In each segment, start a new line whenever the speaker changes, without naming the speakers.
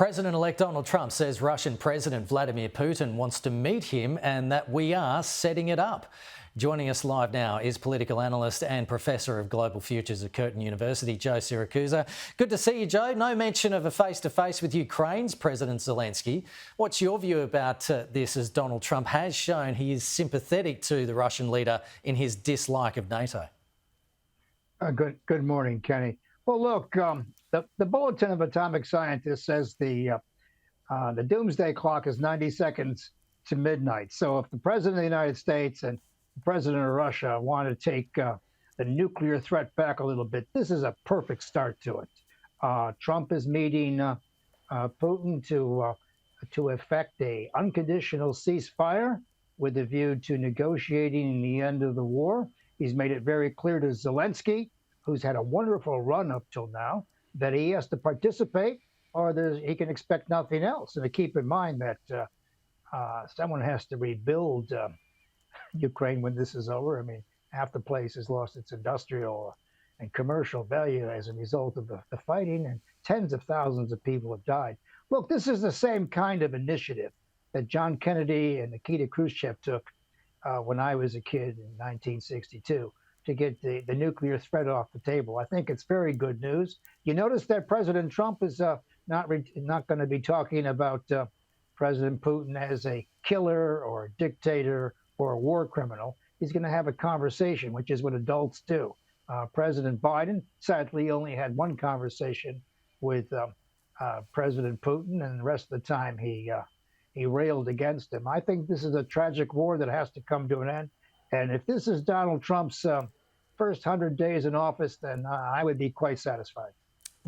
President-elect Donald Trump says Russian President Vladimir Putin wants to meet him and that we are setting it up. Joining us live now is political analyst and Professor of Global Futures at Curtin University, Joe Siracusa. Good to see you, Joe. No mention of a face-to-face with Ukraine's President Zelensky. What's your view about this, as Donald Trump has shown he is sympathetic to the Russian leader in his dislike of NATO?
Good morning, Kenny. Well, look, the Bulletin of Atomic Scientists says the doomsday clock is 90 seconds to midnight. So if the President of the United States and the President of Russia want to take the nuclear threat back a little bit, this is a perfect start to it. Trump is meeting Putin to effect a unconditional ceasefire with a view to negotiating the end of the war. He's made it very clear to Zelensky, who's had a wonderful run up till now, that he has to participate or he can expect nothing else. And to keep in mind that someone has to rebuild Ukraine when this is over. I mean, half the place has lost its industrial and commercial value as a result of the fighting, and tens of thousands of people have died. Look, this is the same kind of initiative that John Kennedy and Nikita Khrushchev took when I was a kid in 1962 to get the nuclear threat off the table. I think it's very good news. You notice that President Trump is not going to be talking about President Putin as a killer or a dictator or a war criminal. He's going to have a conversation, which is what adults do. President Biden sadly only had one conversation with President Putin, and the rest of the time he railed against him. I think this is a tragic war that has to come to an end. And if this is Donald Trump's first 100 days in office, then I would be quite satisfied.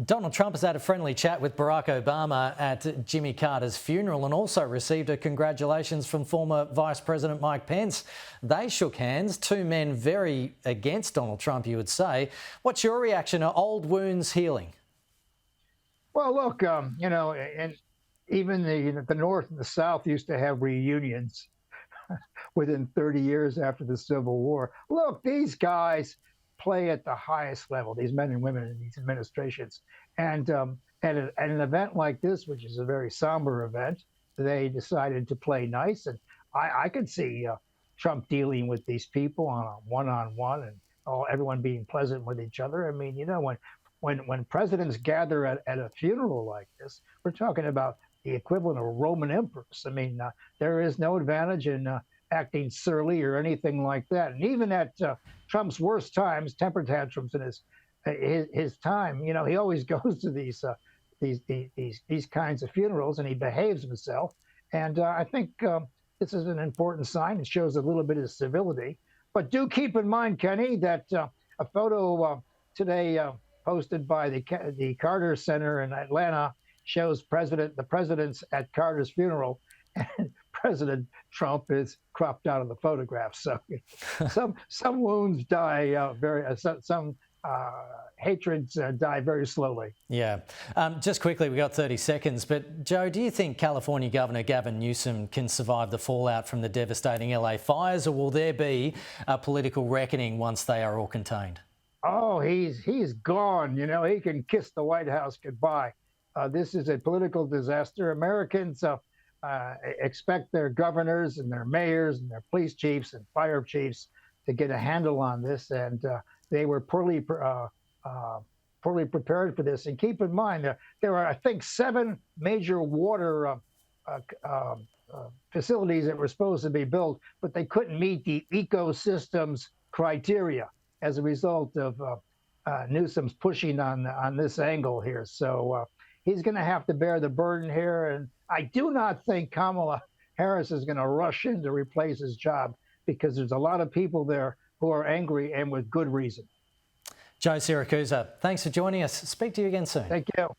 Donald Trump has had a friendly chat with Barack Obama at Jimmy Carter's funeral and also received a congratulations from former Vice President Mike Pence. They shook hands, two men very against Donald Trump, you would say. What's your reaction? Are old wounds healing?
Well, look, and even the North and the South used to have reunions within 30 years after the Civil War. Look, these guys play at the highest level, these men and women in these administrations. And at an event like this, which is a very somber event, they decided to play nice. And I could see Trump dealing with these people on a one-on-one and everyone being pleasant with each other. I mean, when presidents gather at a funeral like this, we're talking about the equivalent of Roman emperors. I mean, there is no advantage in acting surly or anything like that. And even at Trump's worst times, temper tantrums in his time, he always goes to these kinds of funerals and he behaves himself. And I think this is an important sign. It shows a little bit of civility. But do keep in mind, Kenny, that a photo today posted by the Carter Center in Atlanta shows the presidents at Carter's funeral, and President Trump is cropped out of the photograph. So some wounds die some hatreds die very slowly.
Yeah. Just quickly, we've got 30 seconds, but Joe, do you think California Governor Gavin Newsom can survive the fallout from the devastating LA fires, or will there be a political reckoning once they are all contained?
Oh, he's gone. He can kiss the White House goodbye. This is a political disaster. Americans expect their governors and their mayors and their police chiefs and fire chiefs to get a handle on this, and they were poorly prepared for this. And keep in mind, there are, I think, 7 major water facilities that were supposed to be built, but they couldn't meet the ecosystems criteria as a result of Newsom's pushing on this angle here. So he's going to have to bear the burden here. And I do not think Kamala Harris is going to rush in to replace his job, because there's a lot of people there who are angry, and with good reason.
Joe Siracusa, thanks for joining us. Speak to you again soon.
Thank you.